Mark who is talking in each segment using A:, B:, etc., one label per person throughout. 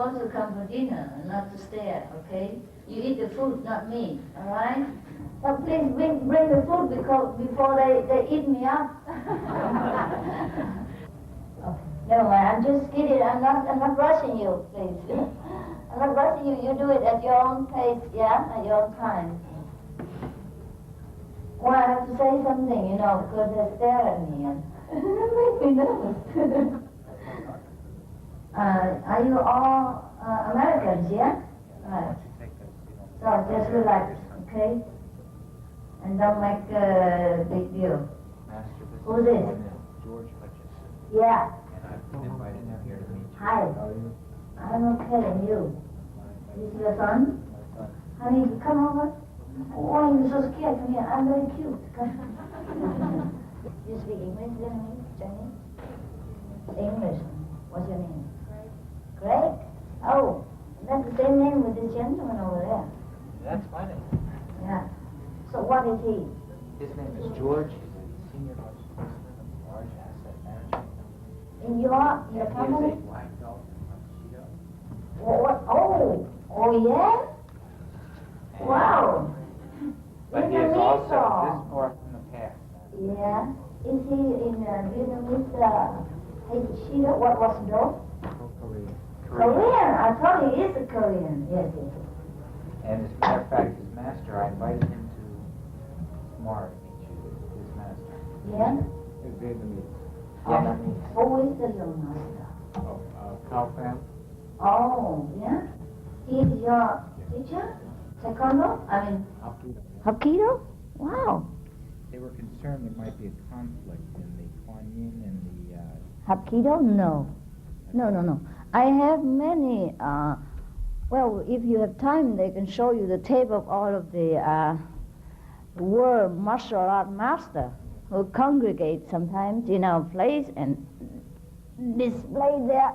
A: supposed to come for dinner, not to stare, okay? You eat the food, not me, all right? But please bring the food before they eat me up. Oh, never mind, I'm just kidding. I'm not rushing you, please. I'm not rushing you. You do it at your own pace, yeah? At your own time. Well, I have to say something, you know, because they stare at me and make me nervous. Are you all Americans, yeah? Right. So just relax, okay? And don't make a big deal. Who's this?
B: George Hutchison.
A: Yeah.
B: And I've been invited down here to meet you.
A: Hi. I'm okay, and you? This is your son? Honey, come over. Oh, you're so scared. Come here. I'm very cute. Come. You speak English, Vietnamese, Chinese? English. What's your name? Greg. Oh, that's the same name with this gentleman over there.
B: That's my name.
A: Yeah. So what is he?
B: His name is George. He's a senior vice president of a large asset management company.
A: In your
B: He is
A: company?
B: a black belt from Cheeto.
A: What? Oh, yeah? Wow.
B: But he is also this far from the past.
A: Yeah. Is he in Vietnamese Haitian? What was it?
B: Korean.
A: Korean. I thought he is a Korean. Yes.
B: And as a matter of fact, his master, I invited him to tomorrow to meet you, his master.
A: Yeah?
B: He's Vietnamese.
A: Vietnamese. Who is the young master?
B: Khai.
A: Oh, yeah? He is your teacher? Taekwondo? I mean, Hapkido? Wow.
B: They were concerned there might be a conflict in the Kuan Yin and the...
A: Hapkido? No. No. I have many, well, if you have time, they can show you the tape of all of the world martial art master who congregate sometimes in our place and display their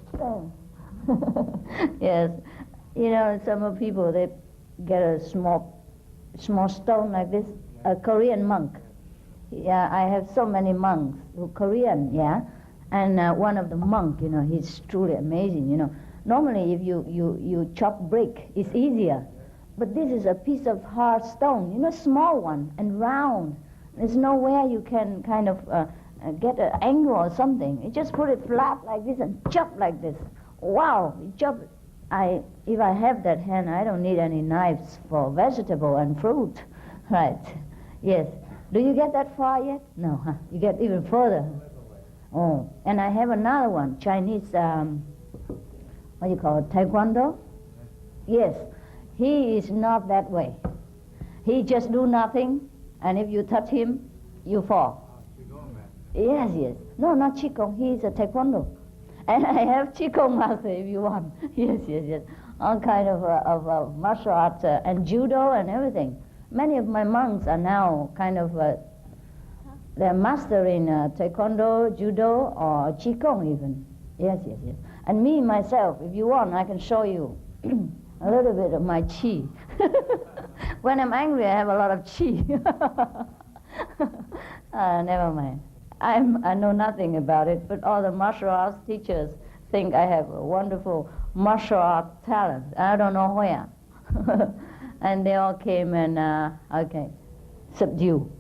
A: strength. Yes. You know, some of people, they get a small stone like this, a Korean monk. Yeah, I have so many monks who Korean, yeah. And one of the monk, you know, he's truly amazing, you know. Normally, if you chop brick, it's easier. But this is a piece of hard stone, you know, small one and round. There's nowhere you can kind of get an angle or something. You just put it flat like this and chop like this. Wow, you chop it. If I have that hand, I don't need any knives for vegetable and fruit. Right, yes. Do you get that far yet? No, huh? You get even further. Oh, and I have another one, Chinese, what do you call it, Taekwondo? Yes, he is not that way. He just do nothing, and if you touch him, you fall. Yes. No, not Qigong, he is a Taekwondo. And I have Qigong master if you want. Yes. All kind of martial arts and judo and everything. Many of my monks are now kind of, they're master in Taekwondo, judo, or Qigong even. Yes. And me, myself, if you want, I can show you a little bit of my chi. When I'm angry, I have a lot of chi. Never mind. I know nothing about it, but all the martial arts teachers think I have a wonderful martial art talent. I don't know where. And they all came and, subdue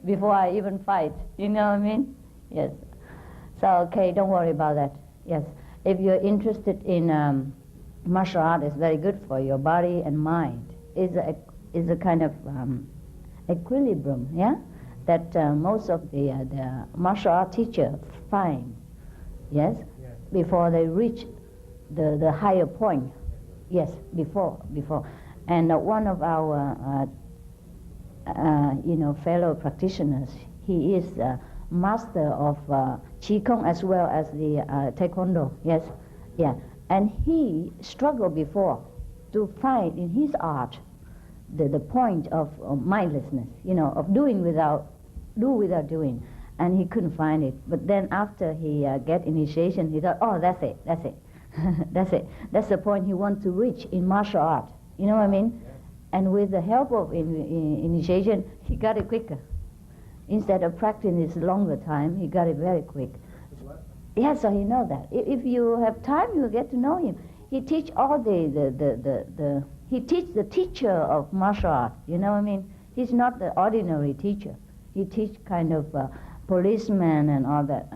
A: before I even fight. You know what I mean? Yes. So, okay, don't worry about that. Yes. If you're interested in martial art, it's very good for your body and mind. It's a kind of equilibrium, yeah? That most of the martial art teachers find, yes, before they reach the higher point. Yes, before. And one of our, fellow practitioners, he is master of Qigong as well as the Taekwondo, yes, yeah. And he struggled before to find in his art the point of mindlessness, of do without doing, and he couldn't find it. But then after he get initiation, he thought, oh, that's it. That's the point he wants to reach in martial art. You know what I mean? Yeah. And with the help of initiation, he got it quicker. Instead of practicing this longer time, he got it very quick. Yes, so he knows that. If you have time, you get to know him. He teach all he teach the teacher of martial art. You know what I mean? He's not the ordinary teacher. He teach kind of policemen and all that,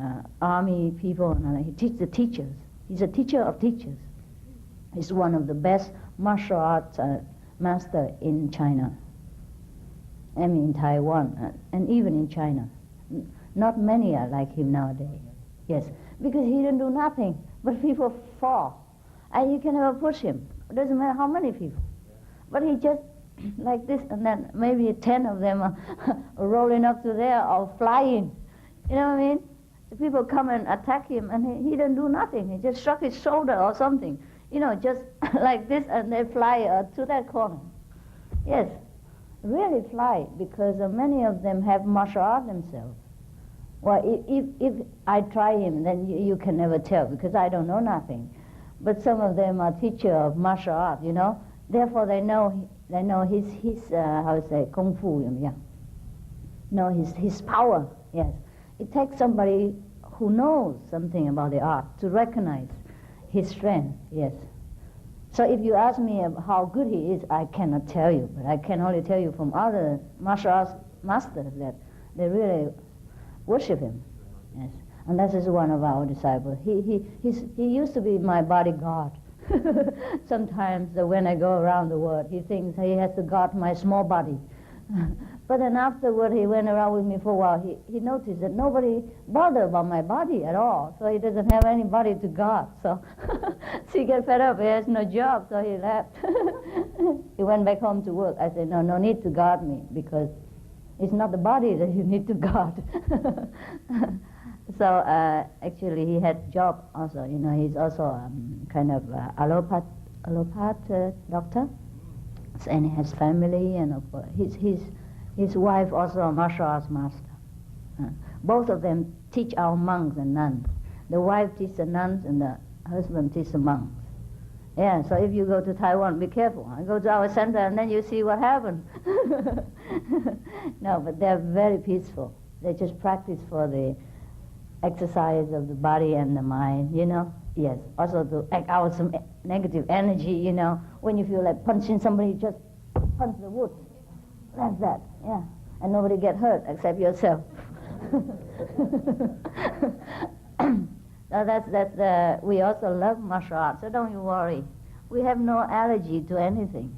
A: army people and all that. He teach the teachers. He's a teacher of teachers. He's one of the best martial arts master in China. I mean, in Taiwan, and even in China. Not many are like him nowadays. Yes, because he didn't do nothing, but people fall. And you can never push him. It doesn't matter how many people. But he just like this, and then maybe 10 of them are rolling up to there or flying. You know what I mean? The people come and attack him, and he didn't do nothing. He just struck his shoulder or something. You know, just like this, and they fly to that corner. Yes, really fly, because many of them have martial art themselves. Well, if I try him, then you can never tell, because I don't know nothing. But some of them are teacher of martial art, you know. Therefore, they know his how to say, kung fu, yeah. Know his power. Yes, it takes somebody who knows something about the art to recognize his strength. Yes. So if you ask me how good he is, I cannot tell you. But I can only tell you from other martial arts masters that they really worship him. Yes. And that is one of our disciples. He used to be my bodyguard. Sometimes when I go around the world, he thinks he has to guard my small body. But then afterward, he went around with me for a while. He noticed that nobody bothered about my body at all, so he doesn't have anybody to guard. So he got fed up. He has no job, so he left. He went back home to work. I said, no need to guard me, because it's not the body that you need to guard. So actually, he had job also. You know, he's also kind of allopath doctor, and he has family, and of course, his wife also a martial arts master. Both of them teach our monks and nuns. The wife teaches the nuns, and the husband teaches the monks. Yeah, so if you go to Taiwan, be careful. Go to our center, and then you see what happened. No, but they're very peaceful. They just practice for the exercise of the body and the mind, you know. Yes, also to act out some negative energy, you know. When you feel like punching somebody, just punch the wood. That's that, yeah. And nobody get hurt except yourself. So we also love martial arts, so don't you worry. We have no allergy to anything,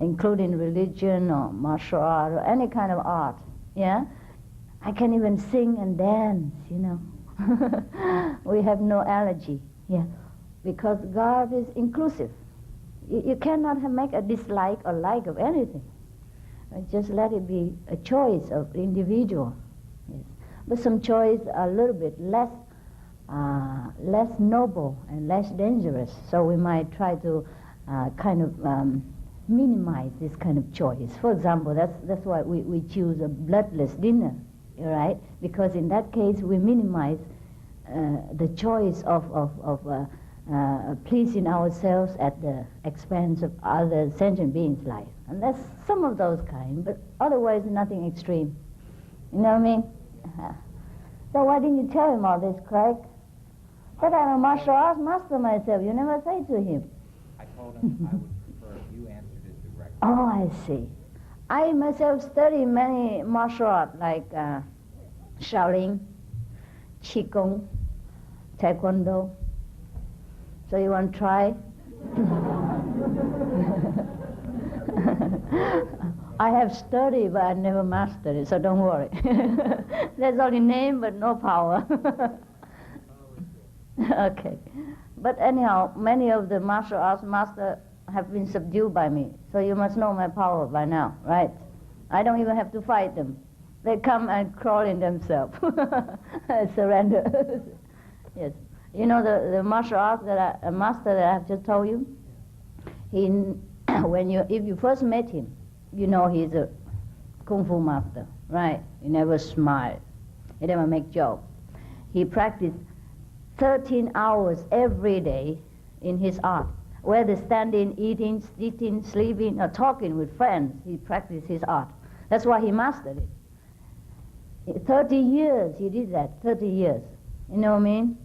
A: including religion or martial art or any kind of art, yeah? I can even sing and dance, you know. We have no allergy, yeah, because God is inclusive. You cannot make a dislike or like of anything. Just let it be a choice of the individual. Yes. But some choice are a little bit less noble and less dangerous. So we might try to kind of minimize this kind of choice. For example, that's why we choose a bloodless dinner, right? Because in that case we minimize the choice of pleasing ourselves at the expense of other sentient beings' life. And that's some of those kind, but otherwise nothing extreme. You know what I mean? So why didn't you tell him all this, Craig? But I'm a martial arts master myself. You never say to him.
B: I told him I would prefer if you answered it directly.
A: Oh, I see. I myself study many martial arts like Shaolin, Qigong, Taekwondo. So you want to try? I have studied, but I never mastered it, so don't worry. There's only name, but no power. Okay. But anyhow, many of the martial arts masters have been subdued by me, so you must know my power by now, right? I don't even have to fight them. They come and crawl in themselves. Surrender. Yes. You know the martial arts master that I have just told you? If you first met him, you know he's a kung fu master, right? He never smiled. He never make joke. He practiced 13 hours every day in his art. Whether standing, eating, sitting, sleeping, or talking with friends, he practiced his art. That's why he mastered it. 30 years he did that, 30 years. You know what I mean?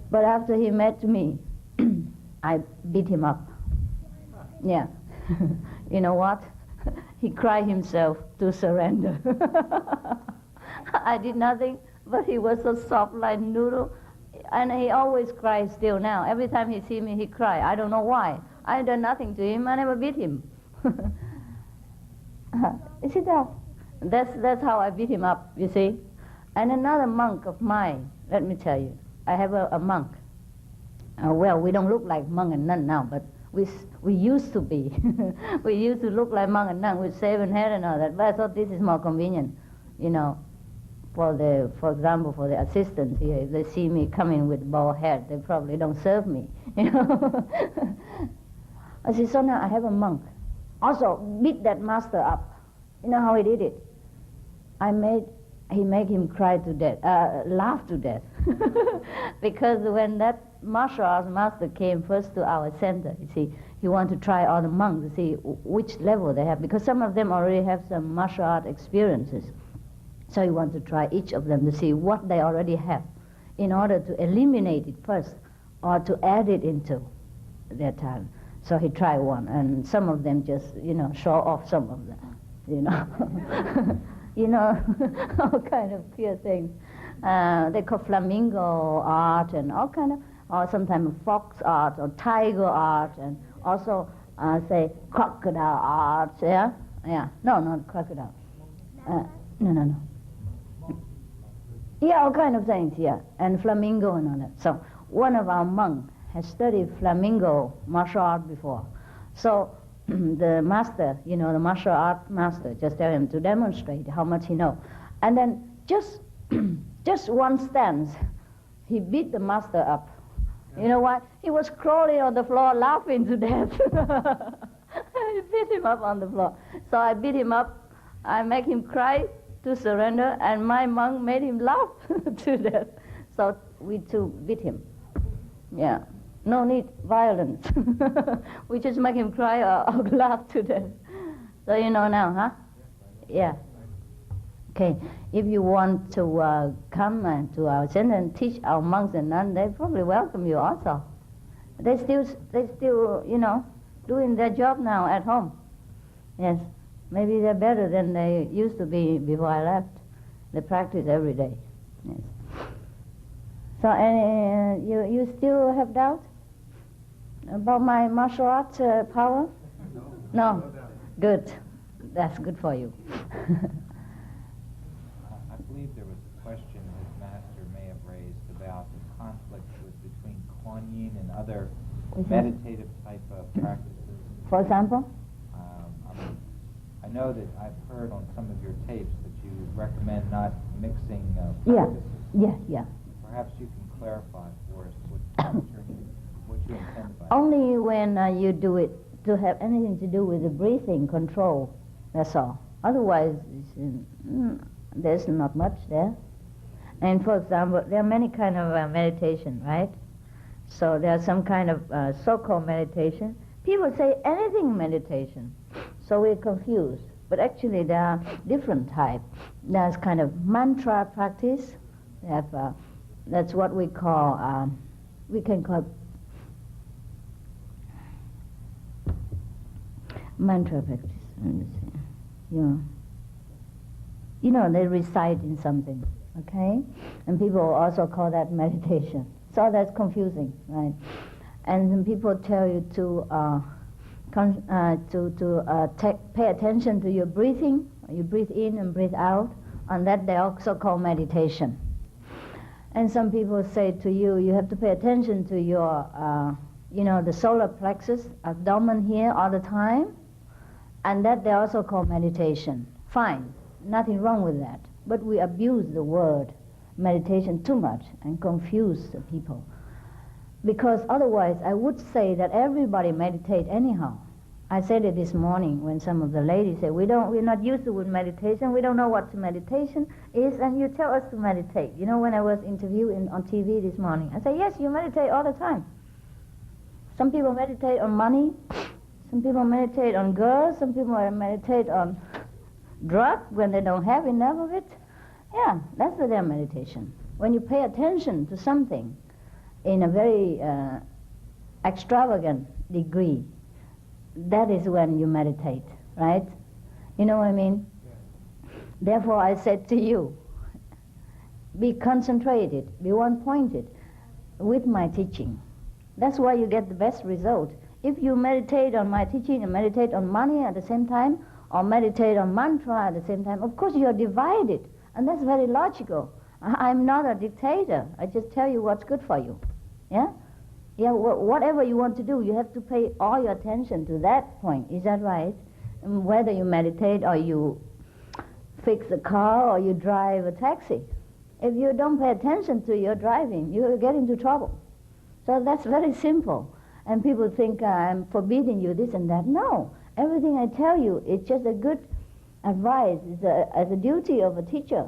A: But after he met me, I beat him up. Yeah. You know what? He cried himself to surrender. I did nothing, but he was so soft like noodle. And he always cries still now. Every time he sees me, he cries. I don't know why. I done nothing to him. I never beat him. Is it that? That's how I beat him up, you see. And another monk of mine, let me tell you, I have a monk. Well, we don't look like monk and nun now, but we used to be. We used to look like monk and nun with shaven head and all that. But I thought this is more convenient, you know. For example, for the assistants here, if they see me coming with bald head, they probably don't serve me, you know. I said, so now I have a monk. Also, beat that master up. You know how he did it? He made him cry to death, laugh to death. Because when that martial arts master came first to our center, you see, he wanted to try all the monks to see which level they have, because some of them already have some martial art experiences. So he wanted to try each of them to see what they already have in order to eliminate it first or to add it into their time. So he tried one, and some of them just, you know, show off some of them, you know. You know, all kind of queer things. They call flamingo art and all kind of, or sometimes fox art or tiger art, and also say crocodile art, yeah? Yeah, no, not crocodile. No. Yeah, all kind of things, yeah, and flamingo and all that. So one of our monks has studied flamingo martial art before. So the master, you know, the martial art master, just tell him to demonstrate how much he knows. And then just one stance, he beat the master up. You know why? He was crawling on the floor laughing to death. I beat him up on the floor. So I beat him up, I make him cry to surrender, and my monk made him laugh to death. So we two beat him. Yeah. No need violence. We just make him cry or laugh to death. So you know now, huh? Yeah. Okay. If you want to come to our center and teach our monks and nuns, they probably welcome you also. They still, you know, doing their job now at home. Yes. Maybe they're better than they used to be before I left. They practice every day. Yes. So, you still have doubt about my martial arts power? No? Good. That's good for you.
B: I believe there was a question his master may have raised about the conflict between Kuan Yin and other meditative type of practices.
A: For example?
B: I know that I've heard on some of your tapes that you recommend not mixing practices.
A: Yeah.
B: Perhaps you can clarify for us what you intend by
A: Only when you do it to have anything to do with the breathing control, that's all. Otherwise, there's not much there. And for example, there are many kind of meditation, right? So there's some kind of so-called meditation. People say anything meditation. So we're confused. But actually there are different types. There's kind of mantra practice. They have, that's what we call, we can call mantra practice. Let me see. You know, they recite in something, okay? And people also call that meditation. So that's confusing, right? And then people tell you to pay attention to your breathing. You breathe in and breathe out, and that they also call meditation. And some people say to you, you have to pay attention to your, the solar plexus, abdomen here all the time, and that they also call meditation. Fine, nothing wrong with that. But we abuse the word meditation too much and confuse the people. Because otherwise, I would say that everybody meditate anyhow. I said it this morning when some of the ladies said, we're not used to with meditation, we don't know what meditation is, and you tell us to meditate. You know, when I was interviewed on TV this morning, I said, yes, you meditate all the time. Some people meditate on money, some people meditate on girls, some people meditate on drugs when they don't have enough of it. Yeah, that's their meditation. When you pay attention to something in a very extravagant degree, that is when you meditate, right? You know what I mean? Yeah. Therefore, I said to you, be concentrated, be one-pointed with my teaching. That's why you get the best result. If you meditate on my teaching and meditate on money at the same time, or meditate on mantra at the same time, of course you are divided, and that's very logical. I'm not a dictator. I just tell you what's good for you. Yeah? Yeah, whatever you want to do, you have to pay all your attention to that point. Is that right? Whether you meditate or you fix a car or you drive a taxi. If you don't pay attention to your driving, you will get into trouble. So that's very simple. And people think I'm forbidding you this and that. No. Everything I tell you is just a good advice. It's as a duty of a teacher.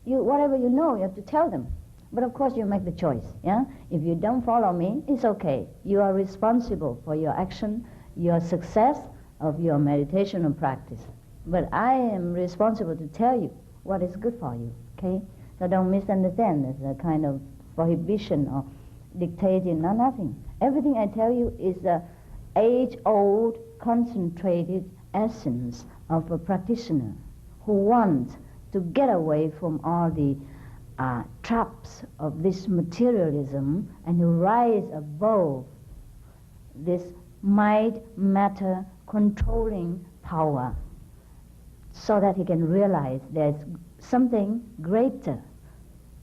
A: Whatever you know, you have to tell them. But of course you make the choice. Yeah? If you don't follow me, it's okay. You are responsible for your action, your success of your meditation and practice. But I am responsible to tell you what is good for you. Okay? So don't misunderstand. There's a kind of prohibition or dictating, no, nothing. Everything I tell you is the age-old concentrated essence of a practitioner who wants to get away from all the traps of this materialism and to rise above this mind, matter, controlling power so that he can realize there's something greater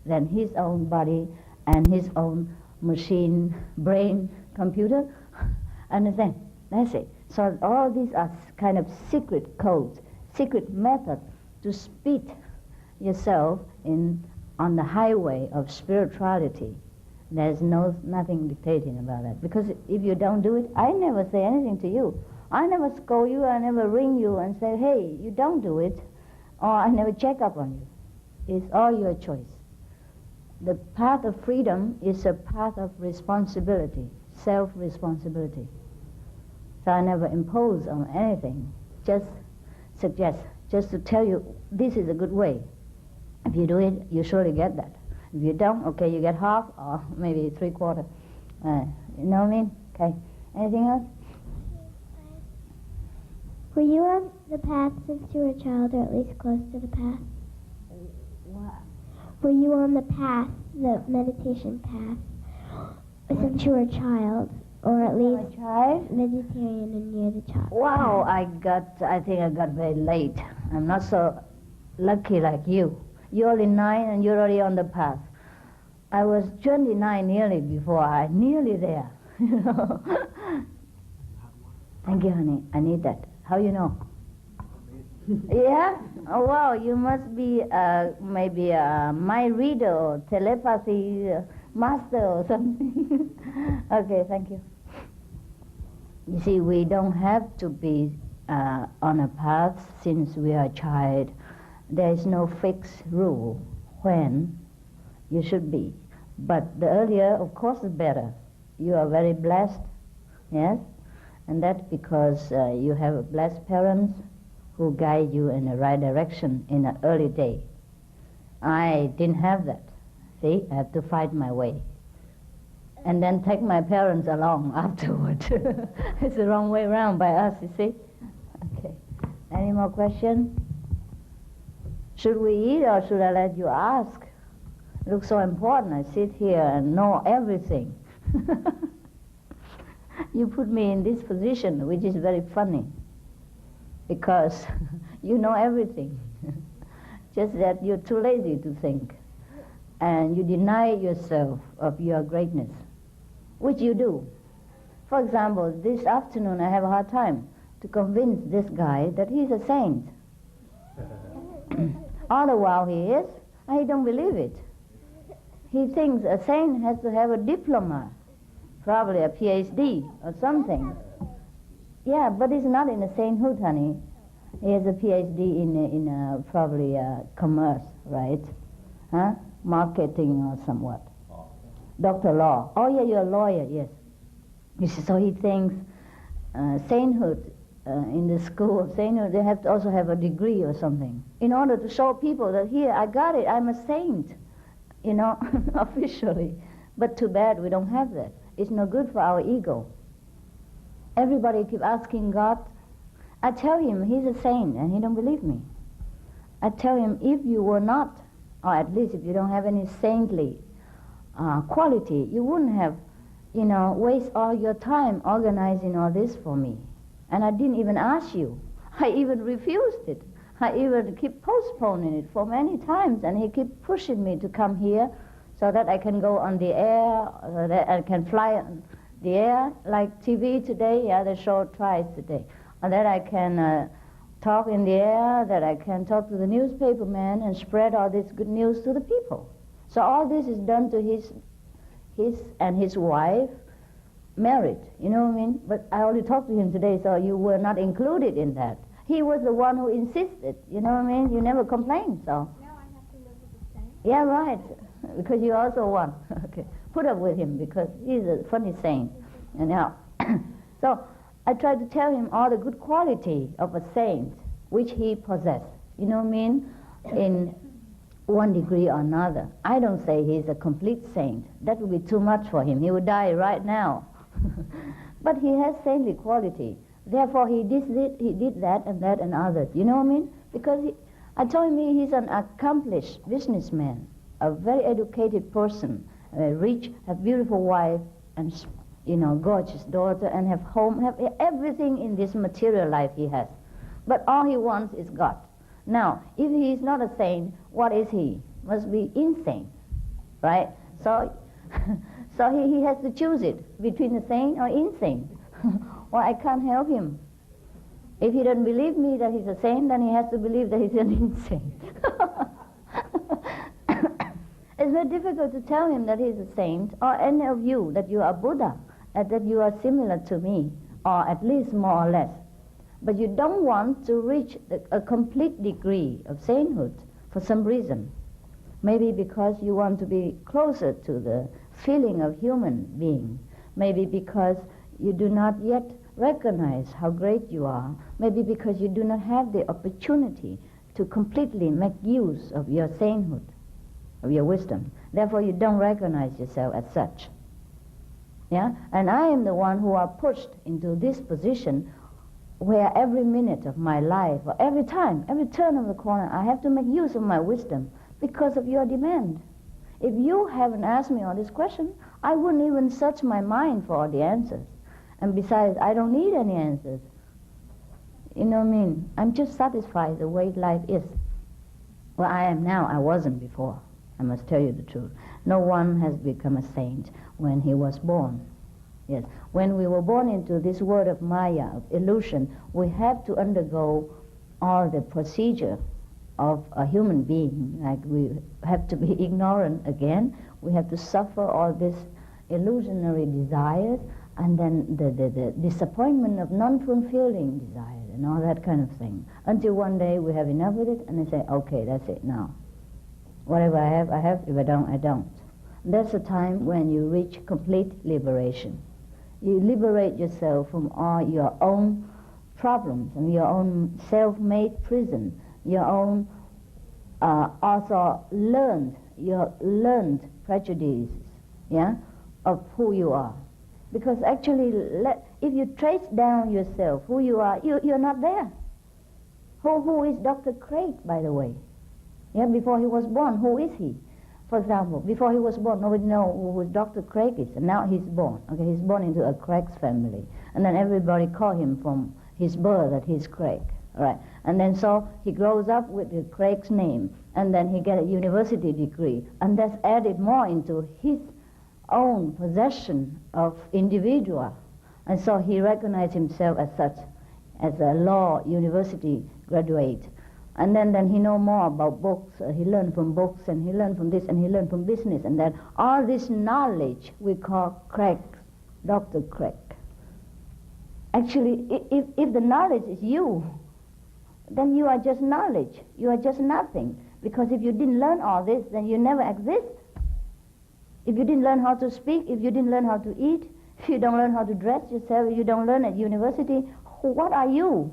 A: than his own body and his own machine, brain, computer. Understand? That's it. So all these are kind of secret codes, secret methods to speed yourself on the highway of spirituality. There's nothing dictating about that. Because if you don't do it, I never say anything to you. I never scold you, I never ring you and say, hey, you don't do it. Or I never check up on you. It's all your choice. The path of freedom is a path of responsibility, self-responsibility. So I never impose on anything, just suggest, just to tell you this is a good way. If you do it, you surely get that. If you don't, okay, you get half or maybe 3/4. You know what I mean? Okay. Anything else?
C: Were you on the path since you were a child, or at least close to the path?
A: What?
C: Were you on the path, the meditation path, since you were a child, or at least vegetarian and near the child?
A: Wow, I think I got very late. I'm not so lucky like you. You're only 9 and you're already on the path. I was 29 nearly before nearly there. You know. Thank you, honey. I need that. How you know? Yeah? Oh, wow, you must be maybe a mind reader or telepathy master or something. Okay, thank you. You see, we don't have to be on a path since we are a child. There is no fixed rule when you should be. But the earlier, of course, the better. You are very blessed, yes? And that's because you have blessed parents who guide you in the right direction in an early day. I didn't have that. See, I have to fight my way. And then take my parents along afterward. It's the wrong way around by us, you see? Okay. Any more questions? Should we eat or should I let you ask? It looks so important. I sit here and know everything. You put me in this position, which is very funny, because you know everything. Just that you're too lazy to think. And you deny yourself of your greatness, which you do. For example, this afternoon I have a hard time to convince this guy that he's a saint. All the while he is, I don't believe it. He thinks a saint has to have a diploma, probably a PhD or something. Yeah, but he's not in a sainthood, honey. He has a PhD in probably commerce, right? Huh? Marketing or somewhat. Dr. Law. Oh yeah, you're a lawyer, yes. You see, so he thinks sainthood in the school of sainthood, they have to also have a degree or something in order to show people that here, I got it, I'm a saint. you know, officially. But too bad we don't have that. It's no good for our ego. Everybody keep asking God. I tell him he's a saint, and he don't believe me. I tell him, if you were not, or at least if you don't have any saintly quality, you wouldn't have, waste all your time organizing all this for me. And I didn't even ask you. I even refused it. I even keep postponing it for many times, and he keep pushing me to come here so that I can go on the air, so that I can fly on the air, like TV today, they show it twice today, or that I can talk in the air, that I can talk to the newspaper man and spread all this good news to the people. So all this is done to his and his wife married, you know what I mean? But I only talked to him today, so you were not included in that. He was the one who insisted, you know what I mean? You never complained, so.
C: Now I have to live with the saint?
A: Yeah, right, because you also won. Okay, put up with him because he's a funny saint. So I tried to tell him all the good quality of a saint which he possessed, you know what I mean, in one degree or another. I don't say he's a complete saint. That would be too much for him. He would die right now. But he has saintly quality. Therefore, he did that and others. You know what I mean? Because I told him he's an accomplished businessman, a very educated person, rich, a beautiful wife, and gorgeous daughter, and have home, have everything in this material life he has. But all he wants is God. Now, if he is not a saint, what is he? Must be insane, right? So, so he has to choose it between a saint or insane. Well, I can't help him. If he doesn't believe me that he's a saint, then he has to believe that he's an insane. It's very difficult to tell him that he's a saint, or any of you, that you are Buddha, that you are similar to me, or at least more or less. But you don't want to reach a complete degree of sainthood for some reason. Maybe because you want to be closer to the feeling of human being. Maybe because you do not yet recognize how great you are. Maybe because you do not have the opportunity to completely make use of your sainthood, of your wisdom. Therefore, you don't recognize yourself as such. Yeah? And I am the one who are pushed into this position where every minute of my life, or every time, every turn of the corner, I have to make use of my wisdom because of your demand. If you haven't asked me all this question, I wouldn't even search my mind for all the answers. And besides, I don't need any answers. You know what I mean? I'm just satisfied the way life is. Well, I am now. I wasn't before. I must tell you the truth. No one has become a saint when he was born. Yes. When we were born into this world of Maya, of illusion, we have to undergo all the procedure of a human being. Like we have to be ignorant again. We have to suffer all this illusionary desires, and then the disappointment of non-fulfilling desires and all that kind of thing. Until one day we have enough with it and they say, okay, that's it now. Whatever I have, I have. If I don't, I don't. That's the time when you reach complete liberation. You liberate yourself from all your own problems and your own self-made prison, your own also learned prejudices, yeah, of who you are. Because actually, if you trace down yourself, who you are, you're not there. Who is Dr. Craig, by the way? Yeah, before he was born, who is he? For example, before he was born, nobody knew who Dr. Craig is, and now he's born. Okay, he's born into a Craig's family, and then everybody call him from his birth that he's Craig. All right, and then so he grows up with the Craig's name, and then he get a university degree, and that's added more into his own possession of individual, and so he recognized himself as such, as a law university graduate. And then he know more about books. He learned from books, and he learned from this, and he learned from business, and that. All this knowledge we call Craig, Dr. Craig. Actually, if the knowledge is you, then you are just knowledge. You are just nothing. Because if you didn't learn all this, then you never exist. If you didn't learn how to speak, if you didn't learn how to eat, if you don't learn how to dress yourself, if you don't learn at university, what are you?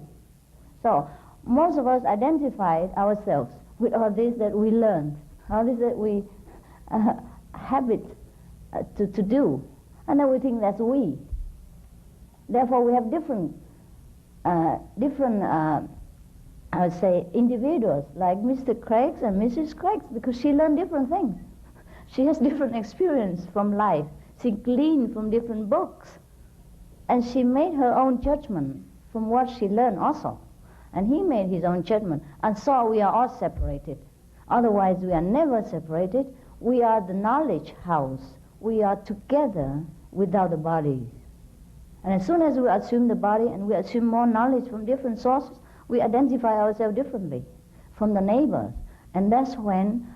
A: So, most of us identified ourselves with all this that we learned, all this that we habit to do. And then we think that's we. Therefore, we have different, I would say, individuals, like Mr. Craigs and Mrs. Craigs, because she learned different things. She has different experience from life. She gleaned from different books. And she made her own judgment from what she learned also. And he made his own judgment. And so we are all separated. Otherwise, we are never separated. We are the knowledge house. We are together without the body. And as soon as we assume the body and we assume more knowledge from different sources, we identify ourselves differently from the neighbors. And that's when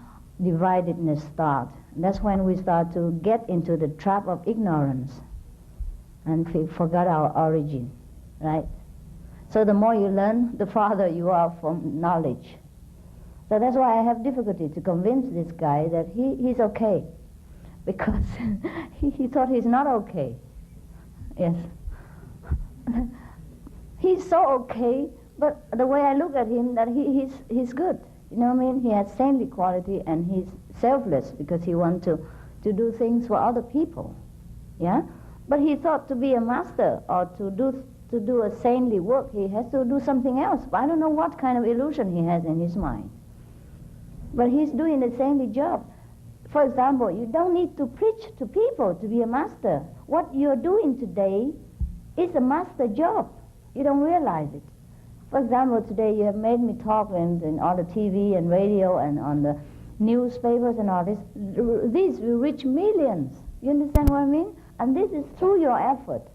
A: dividedness starts. That's when we start to get into the trap of ignorance and we forgot our origin, right? So the more you learn, the farther you are from knowledge. So that's why I have difficulty to convince this guy that he's okay, because he thought he's not okay. Yes. He's so okay, but the way I look at him, that he's good. You know what I mean? He has saintly quality and he's selfless because he wants to do things for other people. Yeah? But he thought to be a master or to do a saintly work, he has to do something else. But I don't know what kind of illusion he has in his mind. But he's doing the saintly job. For example, you don't need to preach to people to be a master. What you're doing today is a master job. You don't realize it. For example, today you have made me talk in all the TV and radio and on the newspapers and all this. These will reach millions. You understand what I mean? And this is through your effort.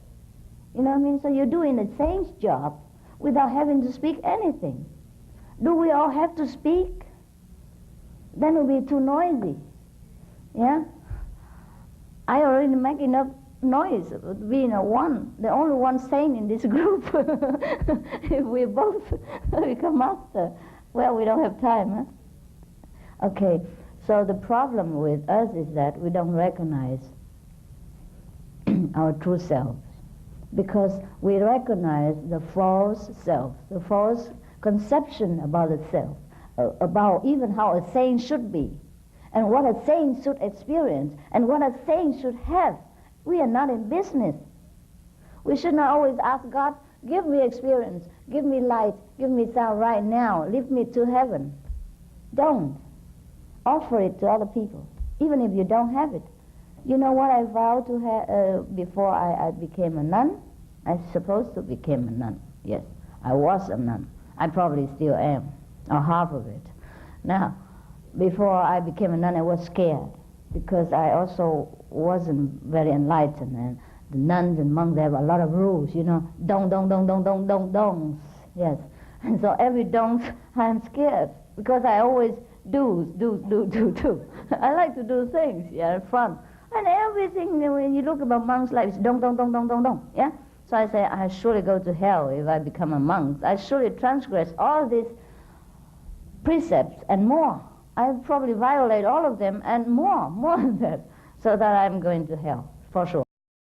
A: You know what I mean? So you're doing the same job without having to speak anything. Do we all have to speak? Then it will be too noisy. Yeah? I already make enough noise being the only one sane in this group. If we both become master, well, we don't have time, huh? Okay, so the problem with us is that we don't recognize our true selves, because we recognize the false self, the false conception about the self, about even how a saint should be, and what a saint should experience, and what a saint should have. We are not in business. We should not always ask God, give me experience, give me light, give me sound right now, lift me to heaven. Don't. Offer it to other people, even if you don't have it. You know what I vowed to have before I became a nun? I supposed to become a nun. Yes, I was a nun. I probably still am, or half of it. Now, before I became a nun, I was scared, because I also wasn't very enlightened, and the nuns and monks, they have a lot of rules, you know, dongs. Yes, and so every dongs, I'm scared, because I always do. I like to do things, yeah, fun. And everything, when you look about monks' life, it's dong, yeah? So I say, I surely go to hell if I become a monk. I surely transgress all these precepts and more. I probably violate all of them and more than that, so that I'm going to hell, for sure.